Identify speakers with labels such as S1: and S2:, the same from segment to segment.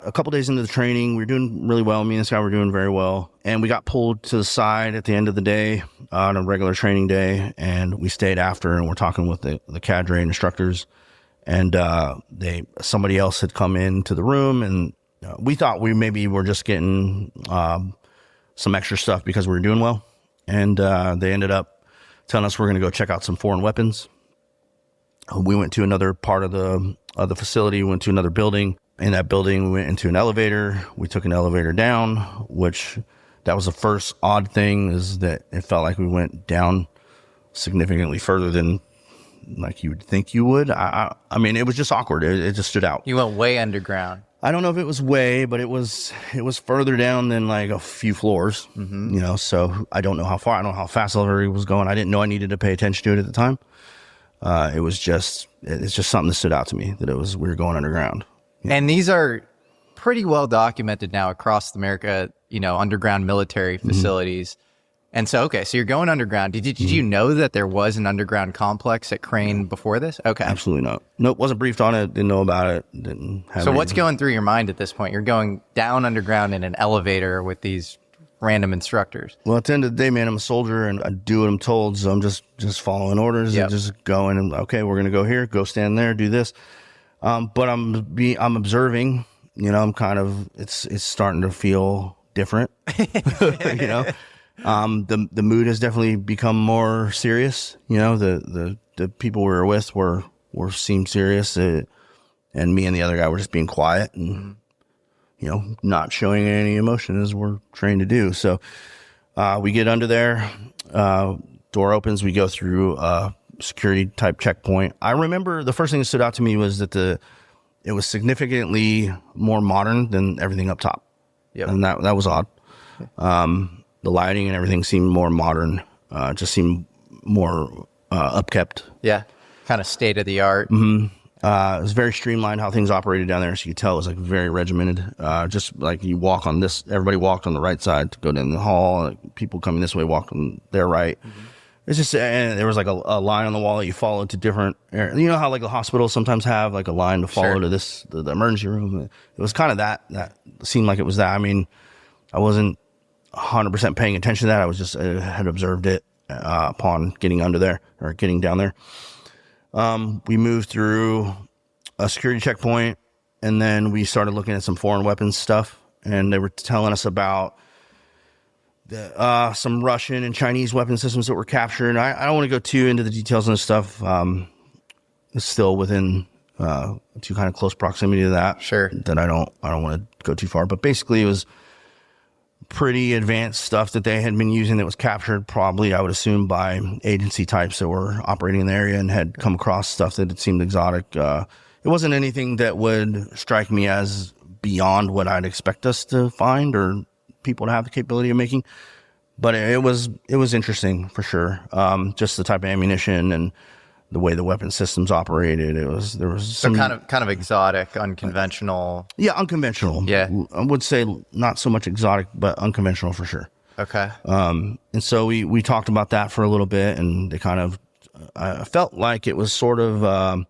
S1: a couple days into the training. We were doing really well. Me and this guy were doing very well. And we got pulled to the side at the end of the day on a regular training day. And we stayed after and we're talking with the cadre and instructors. And somebody else had come into the room, and we thought we maybe were just getting some extra stuff because we were doing well. And they ended up telling us we're going to go check out some foreign weapons. We went to another part of the facility, went to another building. In that building, we went into an elevator. We took an elevator down, which that was the first odd thing, is that it felt like we went down significantly further than like you would think you would. I mean, it was just awkward. It just stood out.
S2: You went way underground.
S1: I don't know if it was way, but it was further down than like a few floors, you know, so I don't know how far. I don't know how fast the elevator was going. I didn't know I needed to pay attention to it at the time. It's just something that stood out to me, that we were going underground.
S2: Yeah. And these are pretty well documented now across America, you know, underground military facilities. And so, okay, so you're going underground. Did you know that there was an underground complex at Crane before this? Okay.
S1: Absolutely not. Nope, wasn't briefed on it, didn't know about it, didn't have
S2: So what's going through your mind at this point? You're going down underground in an elevator with these random instructors.
S1: Well, at the end of the day, man, I'm a soldier and I do what I'm told, so I'm just following orders and just going and, okay, we're going to go here, go stand there, do this. But I'm observing, you know, I'm kind of, it's starting to feel different, you know. The mood has definitely become more serious. You know, the people we were with seemed serious, and me and the other guy were just being quiet and, you know, not showing any emotion as we're trained to do. So, we get under there, door opens, we go through a security type checkpoint. I remember the first thing that stood out to me was that it was significantly more modern than everything up top. Yep. And that was odd. The lighting and everything seemed more modern, just seemed more upkept. Yeah.
S2: Kind of state of the art.
S1: Mm-hmm. It was very streamlined how things operated down there. So you could tell it was like very regimented. Just like you walk on this, everybody walked on the right side to go down the hall. Like people coming this way walked on their right. Mm-hmm. It's just, and there was like a line on the wall that you followed to different areas. You know how like the hospitals sometimes have like a line to follow to the emergency room. It was kind of that seemed like it was that. I mean, I wasn't 100% paying attention to that. I was just had observed it upon getting under there or getting down there. We moved through a security checkpoint, and then we started looking at some foreign weapons stuff, and they were telling us about some Russian and Chinese weapon systems that were captured. I don't want to go too into the details on this stuff. It's still within too kind of close proximity to that.
S2: Sure.
S1: That I don't want to go too far. But basically, it was pretty advanced stuff that they had been using that was captured, probably, I would assume, by agency types that were operating in the area and had come across stuff that it seemed exotic. It wasn't anything that would strike me as beyond what I'd expect us to find or people to have the capability of making. But it was interesting for sure. Just the type of ammunition and the way the weapon systems operated. There was some
S2: kind of exotic, unconventional.
S1: Yeah, unconventional.
S2: Yeah,
S1: I would say not so much exotic, but unconventional for sure.
S2: Okay.
S1: And so we talked about that for a little bit, and they kind of I felt like it was sort of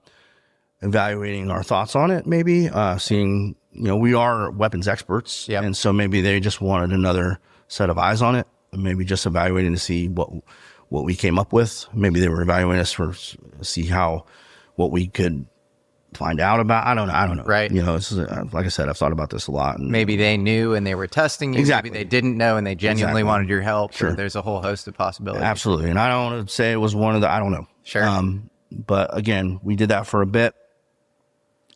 S1: evaluating our thoughts on it, maybe seeing, you know, we are weapons experts, and so maybe they just wanted another set of eyes on it, maybe just evaluating to see what we came up with. Maybe they were evaluating us for see what we could find out about. I don't know.
S2: Right.
S1: You know, it's like I said, I've thought about this a lot. And
S2: maybe they knew and they were testing you.
S1: Exactly.
S2: Maybe they didn't know and they genuinely wanted your help.
S1: Sure.
S2: There's a whole host of possibilities.
S1: Absolutely. And I don't want to say it was one of the, I don't know.
S2: Sure.
S1: But again, we did that for a bit.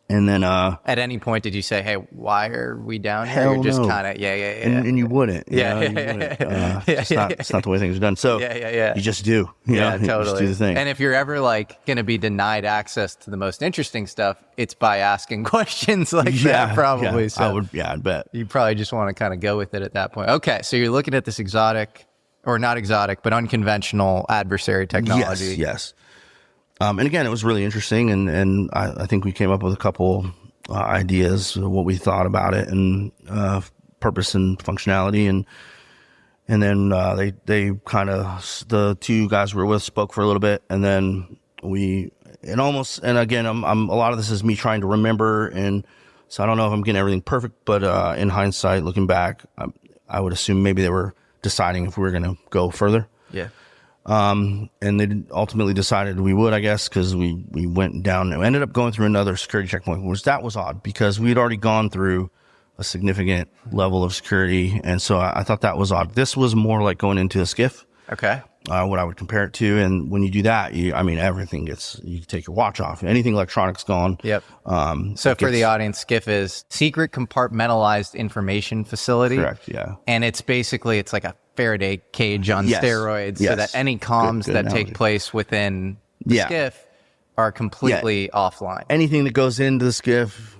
S1: And then,
S2: at any point, did you say, "Hey, why are we down here?"
S1: Hell
S2: You're just
S1: no.
S2: kind of,
S1: And you wouldn't. You know, you wouldn't. It's not the way things are done. So you just do. You know?
S2: Totally.
S1: You just do the thing.
S2: And if you're ever like going to be denied access to the most interesting stuff, it's by asking questions like that, probably.
S1: Yeah,
S2: So
S1: I'd bet.
S2: You probably just want to kind of go with it at that point. Okay, so you're looking at this exotic, or not exotic, but unconventional adversary technology.
S1: Yes. And again, it was really interesting, and I think we came up with a couple ideas of what we thought about it, and purpose and functionality, and then they kind of, the two guys we were with spoke for a little bit, and then and again, I'm a lot of this is me trying to remember and So I don't know if I'm getting everything perfect, but in hindsight, looking back, I would assume maybe they were deciding if we were going to go further.
S2: Yeah.
S1: And they ultimately decided we would, I guess, because we went down and ended up going through another security checkpoint, which that was odd because we had already gone through a significant level of security. And so I thought that was odd. This was more like going into a skiff.
S2: Okay.
S1: What I would compare it to. And when you do that, everything you take your watch off. Anything electronic's gone.
S2: Yep. So for the audience, SCIF is Secret Compartmentalized Information Facility.
S1: Correct, yeah.
S2: And it's like a Faraday cage on steroids, so that any comms
S1: good
S2: that
S1: analogy.
S2: take place within the SCIF are completely offline.
S1: Anything that goes into the skiff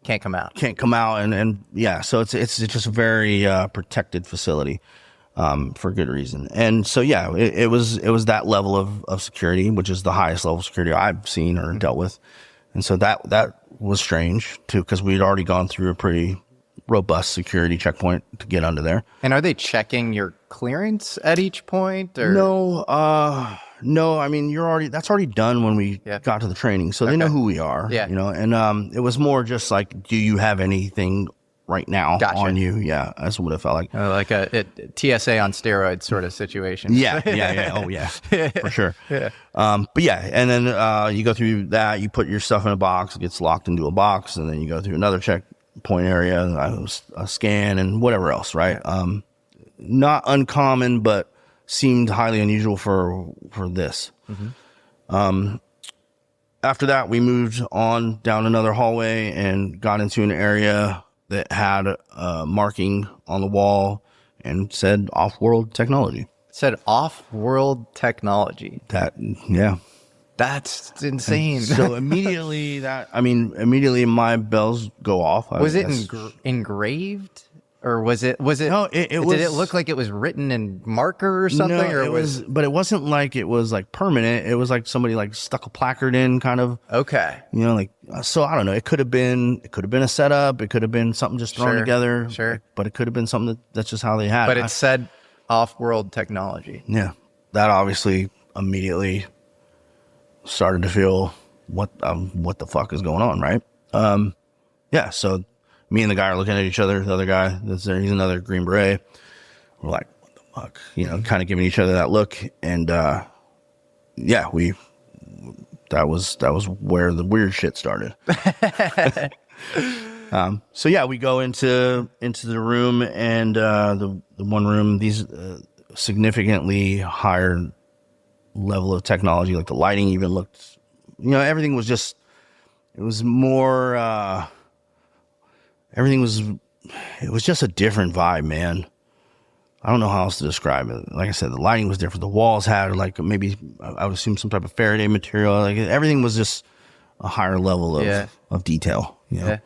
S2: can't come out.
S1: And so it's just a very protected facility for good reason. And so it was that level of security, which is the highest level of security I've seen or dealt with. And so that was strange too, because we'd already gone through a pretty robust security checkpoint to get under there.
S2: And are they checking your clearance at each point? Or?
S1: No. I mean, that's already done when we got to the training, so they know who we are.
S2: Yeah.
S1: And it was more just like, do you have anything right now on you? Yeah, that's what it felt like.
S2: Like a TSA on steroids sort of situation.
S1: Yeah. Oh yeah, for sure. Yeah. And then you go through that. You put your stuff in a box. It gets locked into a box, and then you go through another checkpoint area, a scan, and whatever else. Right. Not uncommon, but seemed highly unusual for this. Mm-hmm. After that, we moved on down another hallway and got into an area that had a marking on the wall and said off-world technology.
S2: It said off-world technology.
S1: That's
S2: insane.
S1: And so immediately my bells go off.
S2: Was it engraved? Or was it?
S1: No, it was.
S2: Did it look like it was written in marker or something?
S1: No, it was. But it wasn't like it was like permanent. It was like somebody like stuck a placard in, kind of.
S2: Okay.
S1: So I don't know. It could have been a setup. It could have been something just thrown together.
S2: Sure.
S1: But it could have been something that's just how they had.
S2: But it said off-world technology.
S1: Yeah, that obviously immediately started to feel what the fuck is going on, right? So. Me and the guy are looking at each other. The other guy that's there, he's another Green Beret. We're like, what the fuck? Kind of giving each other that look. And that was where the weird shit started. We go into the room, and the one room, these significantly higher level of technology, like the lighting even looked, everything was just, it was more, it was just a different vibe, man. I don't know how else to describe it. Like I said, the lighting was different. The walls had like maybe, I would assume, some type of Faraday material. Like everything was just a higher level of detail. The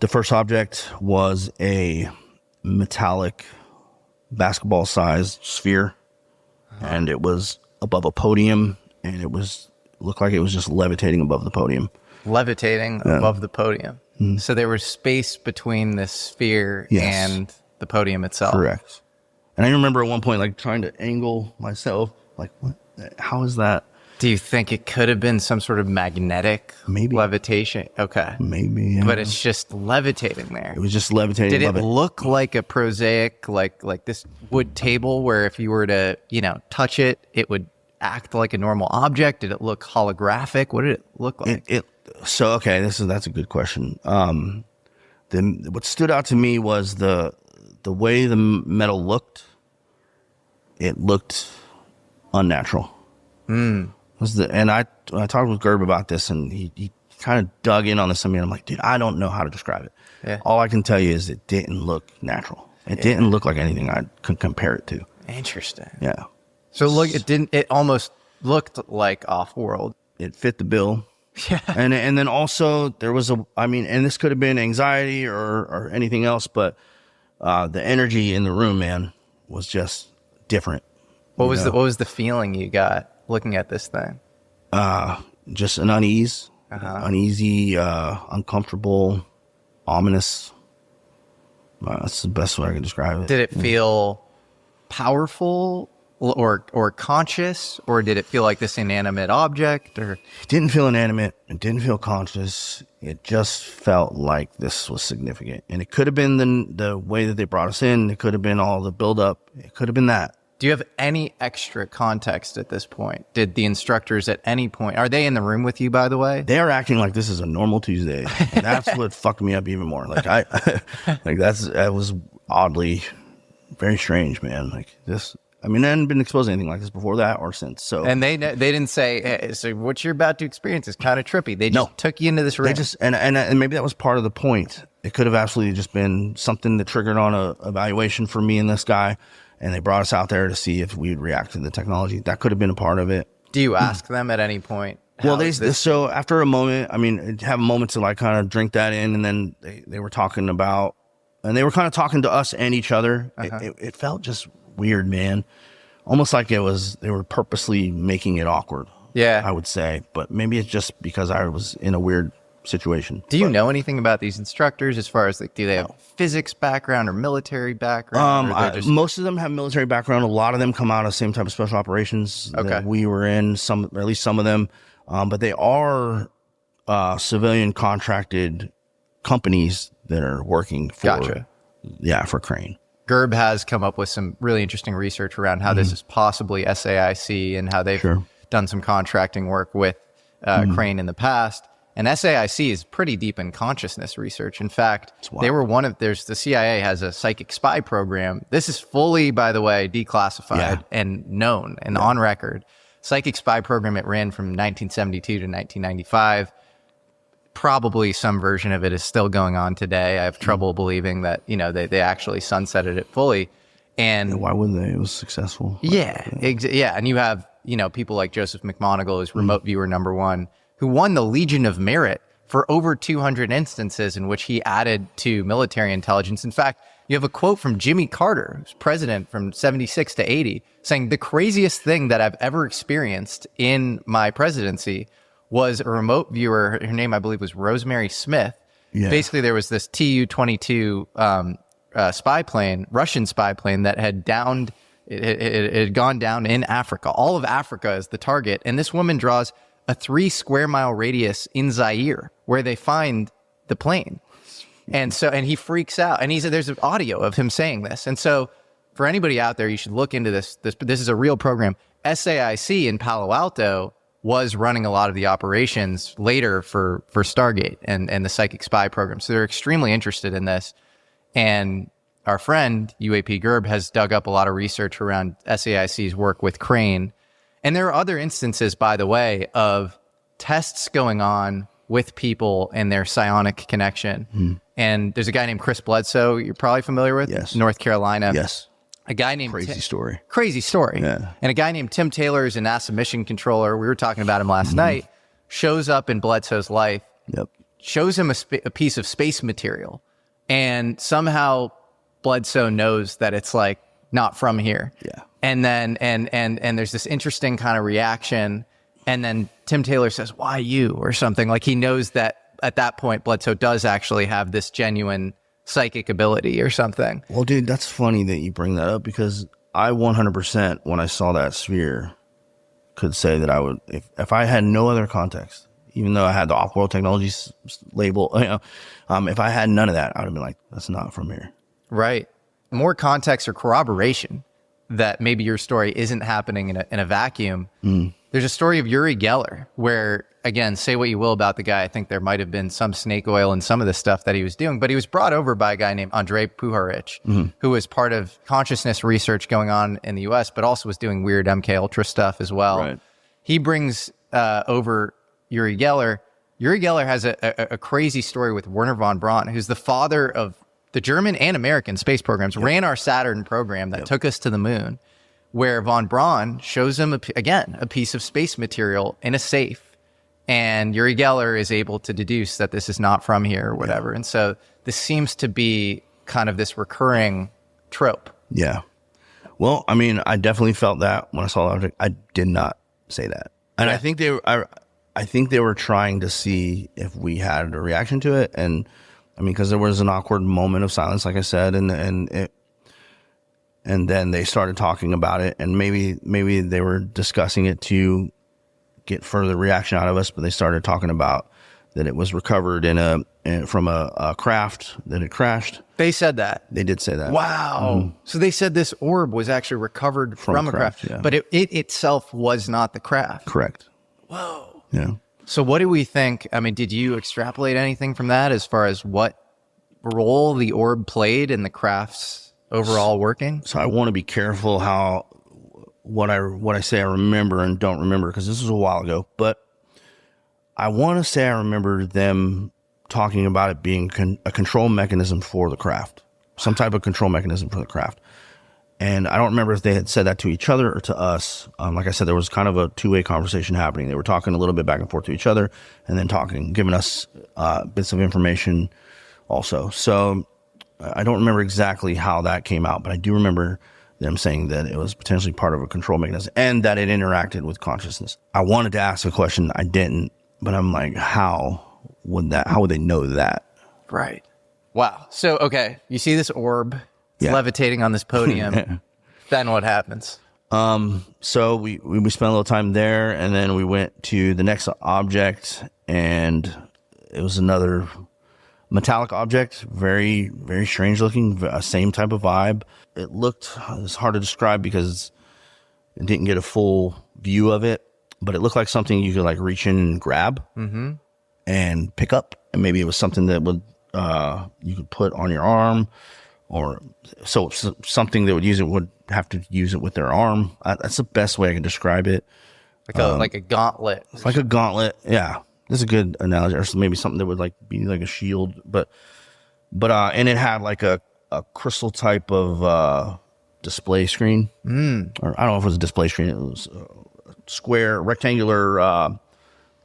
S1: first object was a metallic basketball-sized sphere, and it was above a podium, and looked like it was just levitating above the podium.
S2: Levitating above the podium. Mm-hmm. So there was space between the sphere and the podium itself.
S1: Correct. And I remember at one point, like, trying to angle myself, like, what? How is that?
S2: Do you think it could have been some sort of magnetic levitation? Okay.
S1: Maybe, yeah.
S2: But it's just levitating there.
S1: It was just levitating.
S2: Did it look like a prosaic, like this wood table where if you were to, touch it, it would act like a normal object? Did it look holographic? What did it look like?
S1: That's a good question. What stood out to me was the way the metal looked. It looked unnatural. And I talked with Gerb about this, and he kind of dug in on this. I mean, I'm like, dude, I don't know how to describe it. Yeah. All I can tell you is it didn't look natural. It didn't look like anything I could compare it to.
S2: Interesting.
S1: Yeah.
S2: So look, it almost looked like off-world.
S1: It fit the bill.
S2: Yeah.
S1: And then also there was and this could have been anxiety or anything else, but the energy in the room, man, was just different.
S2: What was the feeling you got looking at this thing?
S1: Just an uneasy, uncomfortable, ominous. That's the best way I can describe it.
S2: Did it feel powerful or conscious, or did it feel like this inanimate object? Or
S1: it didn't feel inanimate. It didn't feel conscious. It just felt like this was significant. And it could have been the way that they brought us in. It could have been all the buildup. It could have been that.
S2: Do you have any extra context at this point? Did the instructors at any point, are they in the room with you, by the way?
S1: They are acting like this is a normal Tuesday. And that's what fucked me up even more. Like that was oddly very strange, man. Like this, I mean, I hadn't been exposed to anything like this before that or since. So,
S2: and they didn't say, hey, so what you're about to experience is kind of trippy. They just took you into this room.
S1: They just, and maybe that was part of the point. It could have absolutely just been something that triggered on a evaluation for me and this guy. And they brought us out there to see if we would react to the technology. That could have been a part of it.
S2: Do you ask them at any point?
S1: Well, so after a moment, I mean, have a moment to like kind of drink that in, and then they were talking about, and they were kind of talking to us and each other. It felt just weird, man. Almost like they were purposely making it awkward.
S2: Yeah,
S1: I would say, but maybe it's just because I was in a weird situation.
S2: Do you know anything about these instructors as far as like, do they have physics background or military background?
S1: Most of them have military background. A lot of them come out of the same type of special operations that we were in, at least some of them. But they are civilian contracted companies that are working for, for Crane.
S2: Gerb has come up with some really interesting research around how this is possibly SAIC and how they've done some contracting work with Crane in the past. And SAIC is pretty deep in consciousness research. In fact, they were the CIA has a psychic spy program. This is fully, by the way, declassified and known and on record. Psychic spy program, it ran from 1972 to 1995. Probably some version of it is still going on today. I have trouble believing that, they actually sunsetted it fully. And
S1: why wouldn't they? It was successful.
S2: And you have, people like Joseph McMoneagle, who's remote viewer #1, who won the Legion of Merit for over 200 instances in which he added to military intelligence. In fact, you have a quote from Jimmy Carter, who's president from 76 to 80, saying, the craziest thing that I've ever experienced in my presidency was a remote viewer. Her name, I believe, was Rosemary Smith. Yeah. Basically, there was this Tu-22 spy plane, Russian spy plane, that had downed, it had gone down in Africa. All of Africa is the target. And this woman draws a 3 square mile radius in Zaire where they find the plane. And he freaks out. And there's an audio of him saying this. And so for anybody out there, you should look into this. This is a real program. SAIC in Palo Alto was running a lot of the operations later for Stargate and the psychic spy program. So they're extremely interested in this. And our friend, UAP Gerb, has dug up a lot of research around SAIC's work with Crane. And there are other instances, by the way, of tests going on with people and their psionic connection. And there's a guy named Chris Bledsoe you're probably familiar with.
S1: Yes.
S2: North Carolina.
S1: Yes.
S2: A guy named
S1: Crazy story.
S2: Yeah. And a guy named Tim Taylor is a NASA mission controller. We were talking about him last night. Shows up in Bledsoe's life. Shows him a piece of space material. And somehow Bledsoe knows that it's like not from here.
S1: Yeah.
S2: And then and there's this interesting kind of reaction. And then Tim Taylor says, why you? Or something. Like he knows that at that point, Bledsoe does actually have this genuine psychic ability or something.
S1: Well, dude, that's funny that you bring that up because I 100%, when I saw that sphere, could say that I would, if I had no other context, even though I had the off-world technologies label, if I had none of that, I would have been like, that's not from here.
S2: Right. More context or corroboration that maybe your story isn't happening in a vacuum. There's a story of Uri Geller where, again, say what you will about the guy. I think there might have been some snake oil in some of the stuff that he was doing, but he was brought over by a guy named Andrei Puharich, who was part of consciousness research going on in the US, but also was doing weird MK Ultra stuff as well.
S1: Right.
S2: He brings over Uri Geller. Uri Geller has a crazy story with Werner von Braun, who's the father of the German and American space programs, ran our Saturn program that took us to the moon, where von Braun shows him, a piece of space material in a safe. And Uri Geller is able to deduce that this is not from here or whatever. And so this seems to be kind of this recurring trope.
S1: Yeah. Well, I mean, I definitely felt that when I saw the object. I did not say that. And I think they were trying to see if we had a reaction to it. And I mean, because there was an awkward moment of silence, like I said, and and then they started talking about it, and maybe they were discussing it to get further reaction out of us, but they started talking about that it was recovered from a craft that had crashed.
S2: They said that.
S1: They did say that.
S2: Wow. So they said this orb was actually recovered from a craft,
S1: yeah.
S2: but it itself was not the craft.
S1: Correct.
S2: Whoa.
S1: Yeah.
S2: So what do we think? I mean, did you extrapolate anything from that as far as what role the orb played in the craft's overall working?
S1: So I want to be careful how what I say I remember and don't remember, because this was a while ago, but I want to say I remember them talking about it being a control mechanism for the craft, some type of control mechanism for the craft. And I don't remember if they had said that to each other or to us. Like I said, there was kind of a two-way conversation happening. They were talking a little bit back and forth to each other, and then giving us bits of information also. So I don't remember exactly how that came out, but I do remember them saying that it was potentially part of a control mechanism and that it interacted with consciousness. I wanted to ask a question. I didn't, but I'm like, how would they know that?
S2: Right. Wow. So, okay, you see this orb, it's levitating on this podium. Then what happens?
S1: So we spent a little time there, and then we went to the next object, and it was another metallic object, very, very strange looking, same type of vibe. It's hard to describe because it didn't get a full view of it, but it looked like something you could like reach in and grab and pick up. And maybe it was something that would, you could put on your arm, or something that would have to use it with their arm. That's the best way I can describe it.
S2: Like a gauntlet.
S1: It's like a gauntlet. Yeah. That's a good analogy. Or maybe something that would like be like a shield, but and it had like a crystal type of display screen. Or I don't know if it was a display screen. It was a square, rectangular,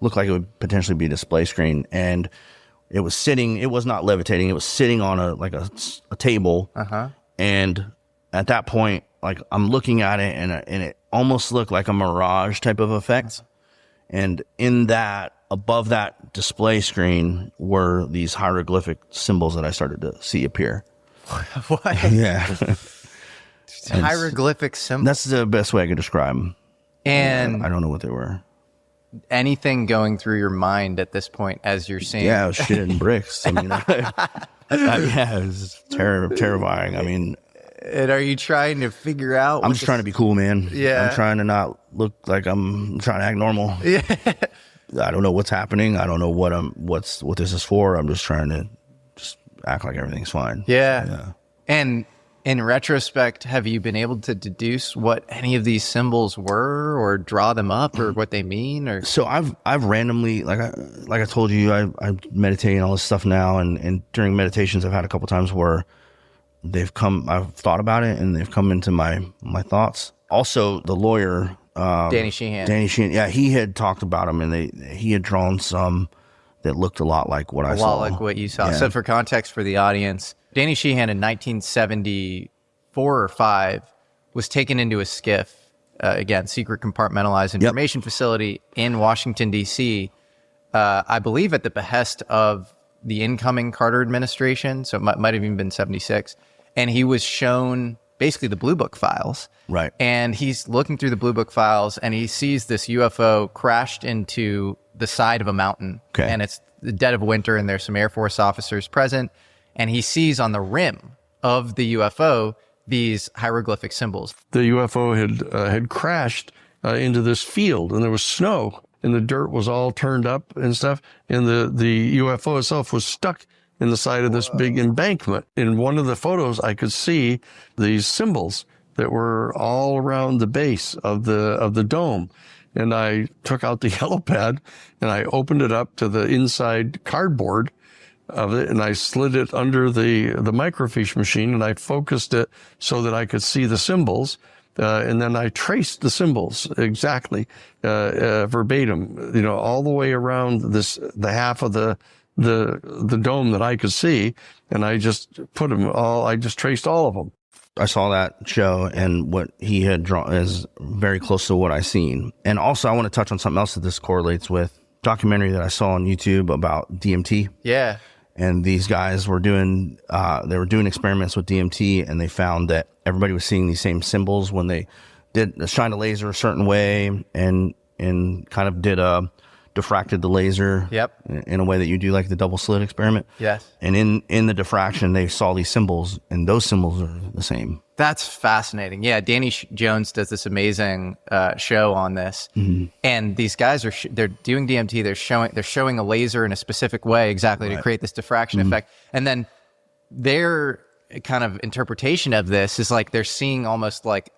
S1: looked like it would potentially be a display screen. And it was not levitating. It was sitting on a table. And at that point, like I'm looking at it, and it almost looked like a mirage type of effect. And above that display screen were these hieroglyphic symbols that I started to see appear.
S2: What?
S1: Yeah.
S2: Hieroglyphic symbols.
S1: That's the best way I could describe them.
S2: And
S1: I don't know what they were.
S2: Anything going through your mind at this point as you're seeing?
S1: Yeah, I was shitting bricks. I mean, yeah, it was terrifying. I mean,
S2: and are you trying to figure out?
S1: I'm just trying to be cool, man.
S2: Yeah.
S1: I'm trying to not look like I'm trying to act normal.
S2: Yeah.
S1: I don't know what's happening. I don't know what this is for. I'm just trying to just act like everything's fine.
S2: Yeah. And in retrospect, have you been able to deduce what any of these symbols were, or draw them up, or what they mean? Or
S1: so I've randomly, like I told you, I meditate and all this stuff now, and during meditations I've had a couple times where I've thought about it and they've come into my thoughts. Also, the lawyer,
S2: Danny Sheehan,
S1: yeah, he had talked about them, and he had drawn some that looked a lot like what I saw.
S2: A lot like what you saw.
S1: Yeah.
S2: So for context for the audience, Danny Sheehan in 1974 or 5 was taken into a SCIF, again, secret compartmentalized information facility in Washington, D.C., I believe at the behest of the incoming Carter administration. So it might have even been 76. And he was shown basically the Blue Book files.
S1: Right.
S2: And he's looking through the Blue Book files, and he sees this UFO crashed into the side of a mountain.
S1: Okay.
S2: And it's the dead of winter, and there's some Air Force officers present. And he sees on the rim of the UFO these hieroglyphic symbols.
S3: The UFO had crashed into this field, and there was snow, and the dirt was all turned up and stuff. And the UFO itself was stuck in the side of this big embankment. In one of the photos, I could see these symbols that were all around the base of the dome. And I took out the yellow pad and I opened it up to the inside cardboard of it, and I slid it under the microfiche machine, and I focused it so that I could see the symbols. And then I traced the symbols exactly, verbatim, all the way around the half of the dome that I could see. And I just I just traced all of them.
S1: I saw that show, and what he had drawn is very close to what I seen. And also I want to touch on something else that this correlates with. Documentary that I saw on YouTube about DMT.
S2: Yeah.
S1: And these guys were doing experiments with DMT, and they found that everybody was seeing these same symbols when they shined a laser a certain way and kind of diffracted the laser.
S2: Yep.
S1: In a way that you do like the double slit experiment.
S2: Yes.
S1: And in the diffraction, they saw these symbols, and those symbols are the same.
S2: That's fascinating. Yeah, Danny Jones does this amazing show on this, and these guys they're doing DMT. They're showing a laser in a specific way exactly to create this diffraction effect, and then their kind of interpretation of this is like they're seeing almost like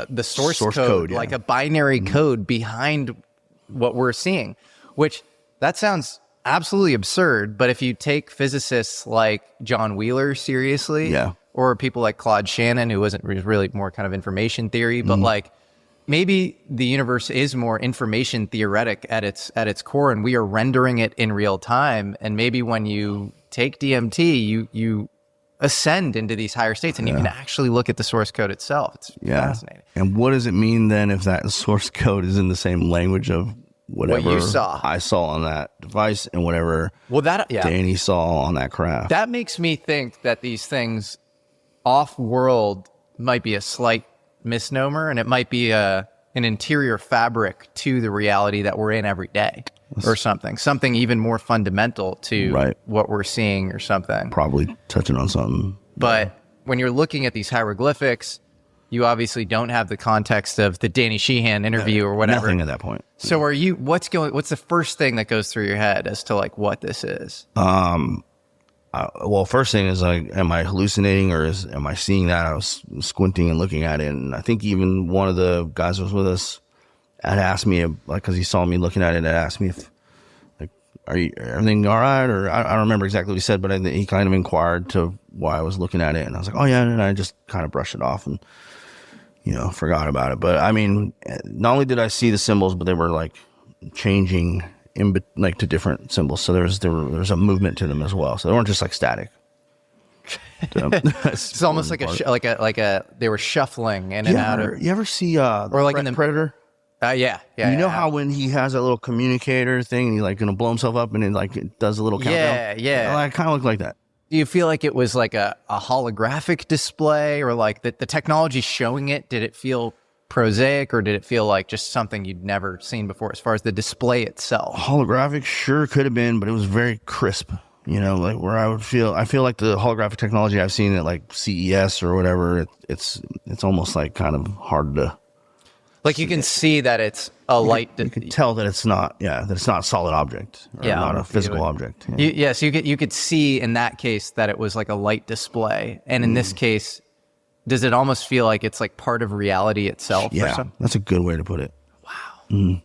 S2: the source code, like a binary code behind what we're seeing, which that sounds absolutely absurd. But if you take physicists like John Wheeler seriously, or people like Claude Shannon, who wasn't really more kind of information theory, but like maybe the universe is more information theoretic at its core, and we are rendering it in real time. And maybe when you take DMT, you ascend into these higher states, and you can actually look at the source code itself. It's fascinating.
S1: And what does it mean then if that source code is in the same language of whatever
S2: what you saw.
S1: I saw on that device and whatever Danny saw on that craft?
S2: That makes me think that these things off-world might be a slight misnomer, and it might be an interior fabric to the reality that we're in every day, or something even more fundamental to what we're seeing, or something.
S1: Probably touching on something.
S2: But when you're looking at these hieroglyphics, you obviously don't have the context of the Danny Sheehan interview or whatever.
S1: Nothing at that point.
S2: So what's the first thing that goes through your head as to like what this is?
S1: Well, first thing is like, am I hallucinating, or am I seeing that? I was squinting and looking at it, and I think even one of the guys who was with us had asked me, like, because he saw me looking at it, had asked me if, like, everything all right? Or I don't remember exactly what he said, but he kind of inquired to why I was looking at it, and I was like, oh yeah, and I just kind of brushed it off and forgot about it. But I mean, not only did I see the symbols, but they were like changing to different symbols. So there was a movement to them as well. So they weren't just like static.
S2: It's almost like they were shuffling in and out of.
S1: You ever see or like in the Predator?
S2: Yeah.
S1: You know how when he has a little communicator thing, he like gonna blow himself up, and it does a little countdown.
S2: Yeah.
S1: I kind of look like that.
S2: Do you feel like it was like a holographic display, or like the technology showing it? Did it feel prosaic, or did it feel like just something you'd never seen before as far as the display itself?
S1: Holographic sure could have been, but it was very crisp. Like where I feel like the holographic technology I've seen at like CES or whatever, it's almost like kind of hard to.
S2: Like you can see that it's a light.
S1: You can tell that it's not, that it's not a solid object, or not a physical object.
S2: So you could see in that case that it was like a light display, and in this case, does it almost feel like it's like part of reality itself?
S1: Yeah, that's a good way to put it.
S2: Wow.